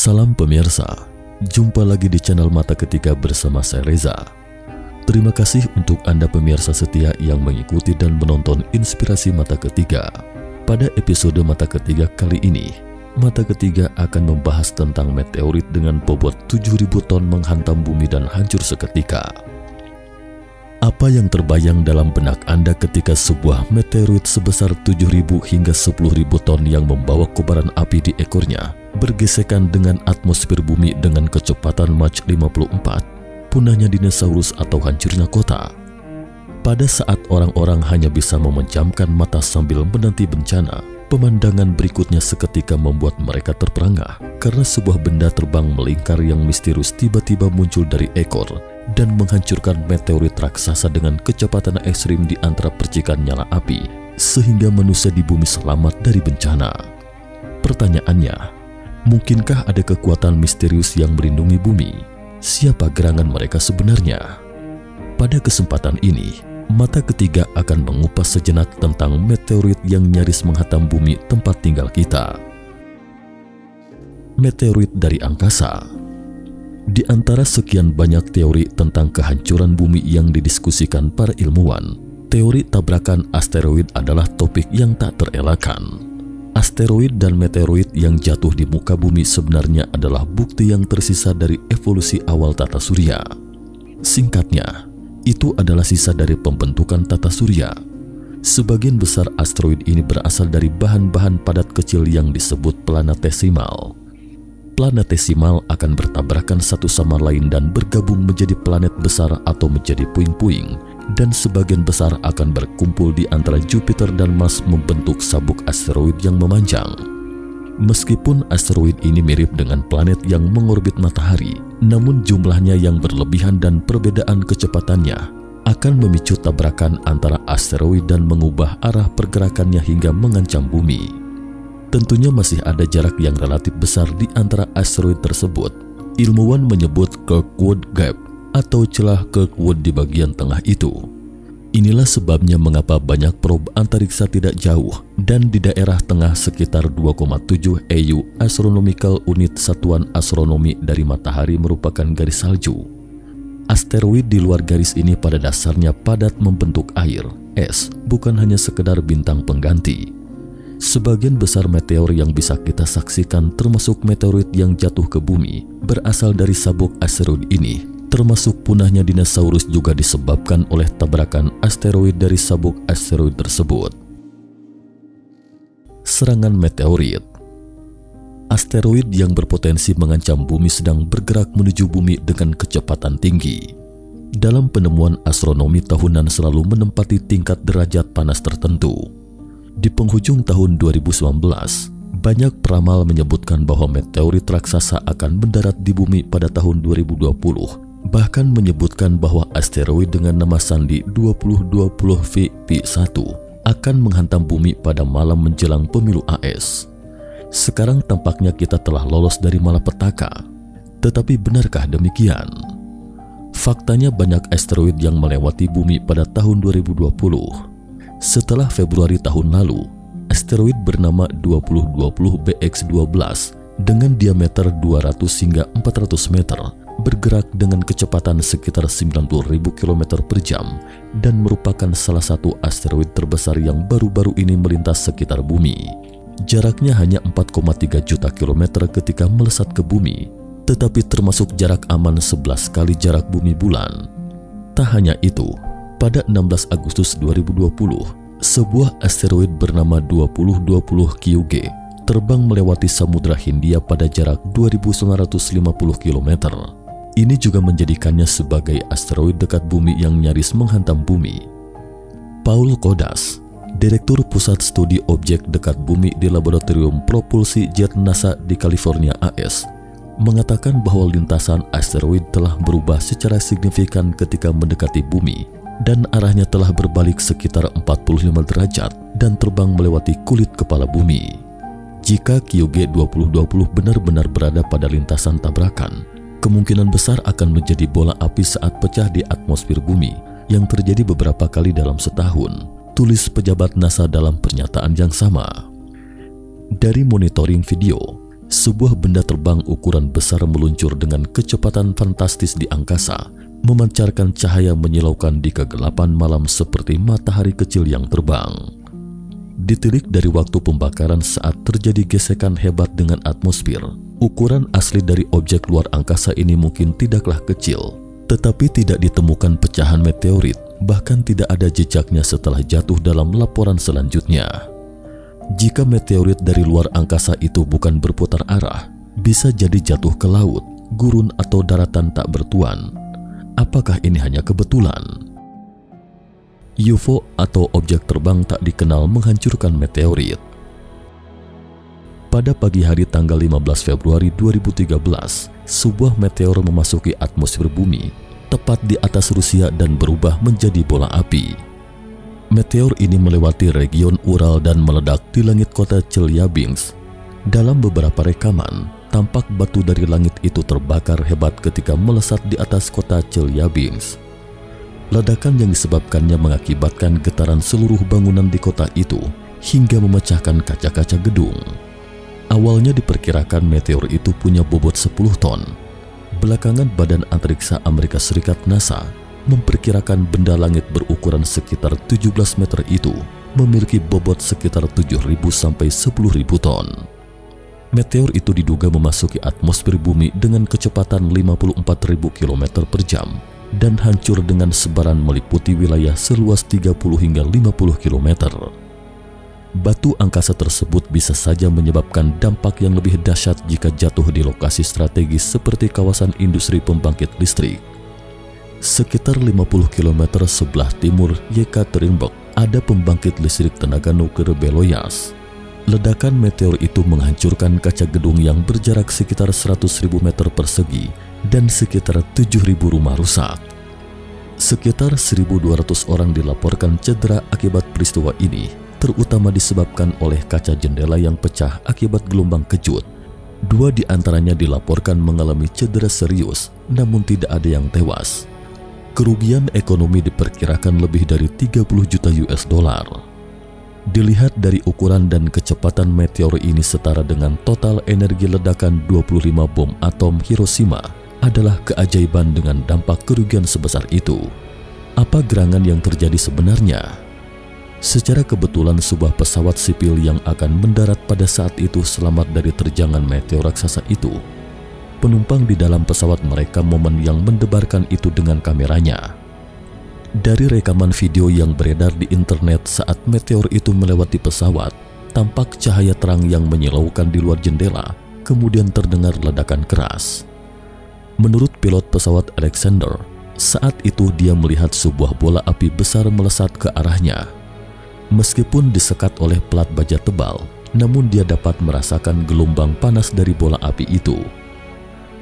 Salam pemirsa, jumpa lagi di channel Mata Ketiga bersama saya Reza. Terima kasih untuk Anda pemirsa setia yang mengikuti dan menonton Inspirasi Mata Ketiga. Pada episode Mata Ketiga kali ini, Mata Ketiga akan membahas tentang meteorit dengan bobot 7.000 ton menghantam bumi dan hancur seketika. Apa yang terbayang dalam benak Anda ketika sebuah meteorit sebesar 7.000 hingga 10.000 ton yang membawa kobaran api di ekornya bergesekan dengan atmosfer bumi dengan kecepatan Mach 54, punahnya dinosaurus atau hancurnya kota? Pada saat orang-orang hanya bisa memejamkan mata sambil menanti bencana, pemandangan berikutnya seketika membuat mereka terperangah karena sebuah benda terbang melingkar yang misterius tiba-tiba muncul dari ekor dan menghancurkan meteorit raksasa dengan kecepatan ekstrim di antara percikan nyala api, sehingga manusia di bumi selamat dari bencana. Pertanyaannya, mungkinkah ada kekuatan misterius yang melindungi bumi? Siapa gerangan mereka sebenarnya? Pada kesempatan ini, Mata Ketiga akan mengupas sejenak tentang meteorit yang nyaris menghantam bumi tempat tinggal kita. Meteorit dari angkasa. Di antara sekian banyak teori tentang kehancuran bumi yang didiskusikan para ilmuwan, teori tabrakan asteroid adalah topik yang tak terelakkan. Asteroid dan meteorit yang jatuh di muka bumi sebenarnya adalah bukti yang tersisa dari evolusi awal tata surya. Singkatnya, itu adalah sisa dari pembentukan tata surya. Sebagian besar asteroid ini berasal dari bahan-bahan padat kecil yang disebut planetesimal. Planetesimal akan bertabrakan satu sama lain dan bergabung menjadi planet besar atau menjadi puing-puing, dan sebagian besar akan berkumpul di antara Jupiter dan Mars membentuk sabuk asteroid yang memanjang. Meskipun asteroid ini mirip dengan planet yang mengorbit matahari, namun jumlahnya yang berlebihan dan perbedaan kecepatannya akan memicu tabrakan antara asteroid dan mengubah arah pergerakannya hingga mengancam bumi. Tentunya masih ada jarak yang relatif besar di antara asteroid tersebut. Ilmuwan menyebut Kirkwood Gap atau celah Kirkwood di bagian tengah itu. Inilah sebabnya mengapa banyak probe antariksa tidak jauh dan di daerah tengah sekitar 2,7 AU Astronomical Unit satuan astronomi dari matahari merupakan garis salju. Asteroid di luar garis ini pada dasarnya padat membentuk air, es, bukan hanya sekedar bintang pengganti. Sebagian besar meteor yang bisa kita saksikan termasuk meteorit yang jatuh ke bumi berasal dari sabuk asteroid ini. Termasuk punahnya dinosaurus juga disebabkan oleh tabrakan asteroid dari sabuk asteroid tersebut. Serangan meteorit. Asteroid yang berpotensi mengancam bumi sedang bergerak menuju bumi dengan kecepatan tinggi. Dalam penemuan astronomi tahunan selalu menempati tingkat derajat panas tertentu. Di penghujung tahun 2019, banyak peramal menyebutkan bahwa meteorit raksasa akan mendarat di bumi pada tahun 2020. Bahkan menyebutkan bahwa asteroid dengan nama sandi 2020VP1 akan menghantam bumi pada malam menjelang pemilu AS. Sekarang tampaknya kita telah lolos dari malapetaka. Tetapi benarkah demikian? Faktanya banyak asteroid yang melewati bumi pada tahun 2020. Setelah Februari tahun lalu, asteroid bernama 2020BX12 dengan diameter 200 hingga 400 meter bergerak dengan kecepatan sekitar 90.000 km per jam dan merupakan salah satu asteroid terbesar yang baru-baru ini melintas sekitar bumi. Jaraknya hanya 4,3 juta kilometer ketika melesat ke bumi, tetapi termasuk jarak aman 11 kali jarak bumi bulan. Tak hanya itu, pada 16 Agustus 2020, sebuah asteroid bernama 2020 QG terbang melewati Samudra Hindia pada jarak 2.950 km. Ini juga menjadikannya sebagai asteroid dekat bumi yang nyaris menghantam bumi. Paul Kodas, Direktur Pusat Studi Objek Dekat Bumi di Laboratorium Propulsi Jet NASA di California, AS, mengatakan bahwa lintasan asteroid telah berubah secara signifikan ketika mendekati bumi dan arahnya telah berbalik sekitar 45 derajat dan terbang melewati kulit kepala bumi. Jika QG 2020 benar-benar berada pada lintasan tabrakan, kemungkinan besar akan menjadi bola api saat pecah di atmosfer bumi yang terjadi beberapa kali dalam setahun, tulis pejabat NASA dalam pernyataan yang sama. Dari monitoring video, Sebuah benda terbang ukuran besar meluncur dengan kecepatan fantastis di angkasa, memancarkan cahaya menyilaukan di kegelapan malam seperti matahari kecil yang terbang. Ditilik dari waktu pembakaran saat terjadi gesekan hebat dengan atmosfer, ukuran asli dari objek luar angkasa ini mungkin tidaklah kecil, tetapi tidak ditemukan pecahan meteorit, bahkan tidak ada jejaknya setelah jatuh dalam laporan selanjutnya. Jika meteorit dari luar angkasa itu bukan berputar arah, bisa jadi jatuh ke laut, gurun atau daratan tak bertuan. Apakah ini hanya kebetulan? UFO atau objek terbang tak dikenal menghancurkan meteorit. Pada pagi hari tanggal 15 Februari 2013, sebuah meteor memasuki atmosfer bumi, tepat di atas Rusia dan berubah menjadi bola api. Meteor ini melewati region Ural dan meledak di langit kota Chelyabinsk. Dalam beberapa rekaman, tampak batu dari langit itu terbakar hebat ketika melesat di atas kota Chelyabinsk. Ledakan yang disebabkannya mengakibatkan getaran seluruh bangunan di kota itu hingga memecahkan kaca-kaca gedung. Awalnya diperkirakan meteor itu punya bobot 10 ton. Belakangan Badan Antariksa Amerika Serikat NASA memperkirakan benda langit berukuran sekitar 17 meter itu memiliki bobot sekitar 7.000 sampai 10.000 ton. Meteor itu diduga memasuki atmosfer bumi dengan kecepatan 54.000 km per jam dan hancur dengan sebaran meliputi wilayah seluas 30 hingga 50 km. Batu angkasa tersebut bisa saja menyebabkan dampak yang lebih dahsyat jika jatuh di lokasi strategis seperti kawasan industri pembangkit listrik. Sekitar 50 km sebelah timur Yekaterinburg ada pembangkit listrik tenaga nuklir Beloyas. Ledakan meteor itu menghancurkan kaca gedung yang berjarak sekitar 100.000 meter persegi dan sekitar 7.000 rumah rusak. Sekitar 1.200 orang dilaporkan cedera akibat peristiwa ini, terutama disebabkan oleh kaca jendela yang pecah akibat gelombang kejut. 2 di antaranya dilaporkan mengalami cedera serius, namun tidak ada yang tewas. Kerugian ekonomi diperkirakan lebih dari 30 juta US dollar. Dilihat dari ukuran dan kecepatan meteor ini setara dengan total energi ledakan 25 bom atom Hiroshima adalah keajaiban dengan dampak kerugian sebesar itu. Apa gerangan yang terjadi sebenarnya? Secara kebetulan sebuah pesawat sipil yang akan mendarat pada saat itu selamat dari terjangan meteor raksasa itu. Penumpang di dalam pesawat merekam momen yang mendebarkan itu dengan kameranya. Dari rekaman video yang beredar di internet saat meteor itu melewati pesawat, tampak cahaya terang yang menyilaukan di luar jendela, kemudian terdengar ledakan keras. Menurut pilot pesawat Alexander, saat itu dia melihat sebuah bola api besar melesat ke arahnya. Meskipun disekat oleh pelat baja tebal, namun dia dapat merasakan gelombang panas dari bola api itu.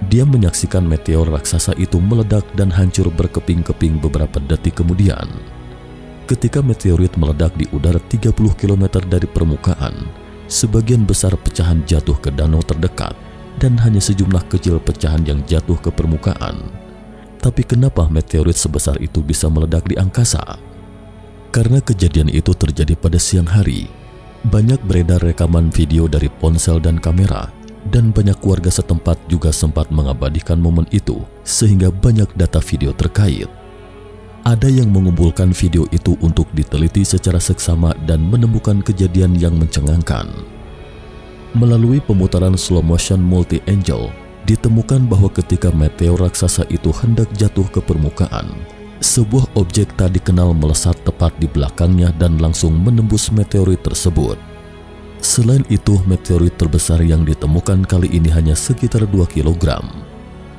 Dia menyaksikan meteor raksasa itu meledak dan hancur berkeping-keping beberapa detik kemudian. Ketika meteorit meledak di udara 30 km dari permukaan, sebagian besar pecahan jatuh ke danau terdekat dan hanya sejumlah kecil pecahan yang jatuh ke permukaan. Tapi kenapa meteorit sebesar itu bisa meledak di angkasa? Karena kejadian itu terjadi pada siang hari. Banyak beredar rekaman video dari ponsel dan kamera, dan banyak warga setempat juga sempat mengabadikan momen itu, sehingga banyak data video terkait. Ada yang mengumpulkan video itu untuk diteliti secara seksama dan menemukan kejadian yang mencengangkan. Melalui pemutaran slow motion multi-angle, ditemukan bahwa ketika meteor raksasa itu hendak jatuh ke permukaan, sebuah objek tak dikenal melesat tepat di belakangnya dan langsung menembus meteorit tersebut. Selain itu, meteorit terbesar yang ditemukan kali ini hanya sekitar 2 kg.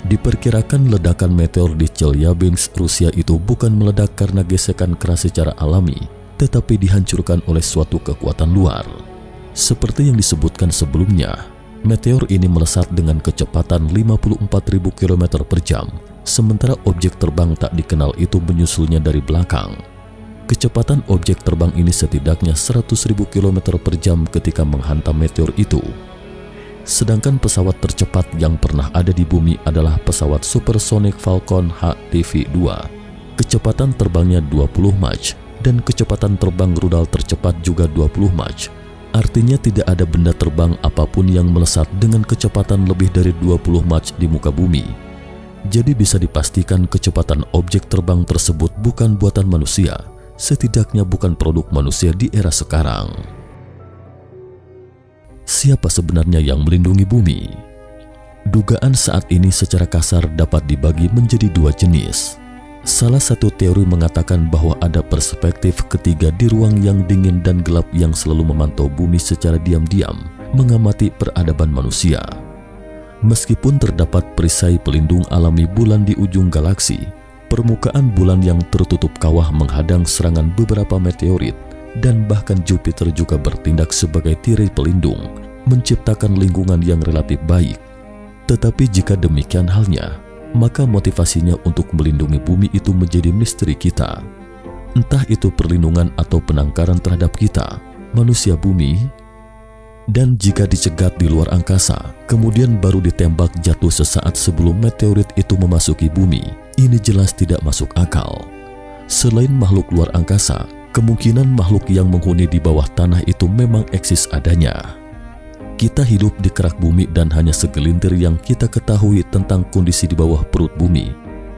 Diperkirakan ledakan meteor di Chelyabinsk, Rusia itu bukan meledak karena gesekan keras secara alami, tetapi dihancurkan oleh suatu kekuatan luar. Seperti yang disebutkan sebelumnya, meteor ini melesat dengan kecepatan 54.000 km per jam, sementara objek terbang tak dikenal itu menyusulnya dari belakang. Kecepatan objek terbang ini setidaknya 100.000 km per jam ketika menghantam meteor itu. Sedangkan pesawat tercepat yang pernah ada di bumi adalah pesawat supersonik Falcon HTV-2. Kecepatan terbangnya 20 Mach dan kecepatan terbang rudal tercepat juga 20 Mach. Artinya tidak ada benda terbang apapun yang melesat dengan kecepatan lebih dari 20 Mach di muka bumi. Jadi bisa dipastikan kecepatan objek terbang tersebut bukan buatan manusia, setidaknya bukan produk manusia di era sekarang. Siapa sebenarnya yang melindungi bumi? Dugaan saat ini secara kasar dapat dibagi menjadi dua jenis. Salah satu teori mengatakan bahwa ada perspektif ketiga di ruang yang dingin dan gelap yang selalu memantau bumi secara diam-diam, mengamati peradaban manusia. Meskipun terdapat perisai pelindung alami bulan di ujung galaksi, permukaan bulan yang tertutup kawah menghadang serangan beberapa meteorit, dan bahkan Jupiter juga bertindak sebagai tirai pelindung, menciptakan lingkungan yang relatif baik. Tetapi jika demikian halnya, maka motivasinya untuk melindungi bumi itu menjadi misteri kita. Entah itu perlindungan atau penangkaran terhadap kita, manusia bumi. Dan jika dicegat di luar angkasa, kemudian baru ditembak jatuh sesaat sebelum meteorit itu memasuki bumi, ini jelas tidak masuk akal. Selain makhluk luar angkasa, kemungkinan makhluk yang menghuni di bawah tanah itu memang eksis adanya. Kita hidup di kerak bumi dan hanya segelintir yang kita ketahui tentang kondisi di bawah perut bumi.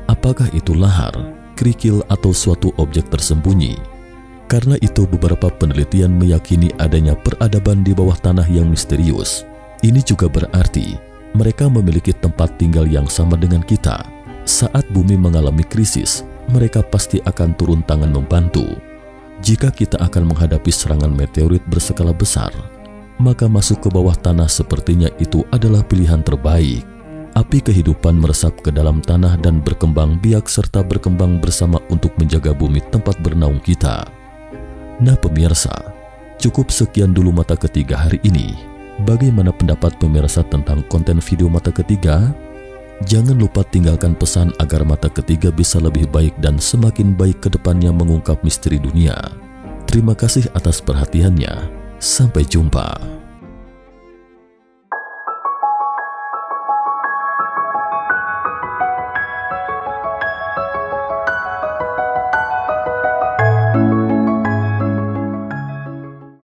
Apakah itu lahar, kerikil, atau suatu objek tersembunyi? Karena itu beberapa penelitian meyakini adanya peradaban di bawah tanah yang misterius. Ini juga berarti mereka memiliki tempat tinggal yang sama dengan kita. Saat bumi mengalami krisis, mereka pasti akan turun tangan membantu. Jika kita akan menghadapi serangan meteorit berskala besar, maka masuk ke bawah tanah sepertinya itu adalah pilihan terbaik. Api kehidupan meresap ke dalam tanah dan berkembang biak serta berkembang bersama untuk menjaga bumi tempat bernaung kita. Nah pemirsa, cukup sekian dulu Mata Ketiga hari ini. Bagaimana pendapat pemirsa tentang konten video Mata Ketiga? Jangan lupa tinggalkan pesan agar Mata Ketiga bisa lebih baik dan semakin baik ke depannya mengungkap misteri dunia. Terima kasih atas perhatiannya. Sampai jumpa.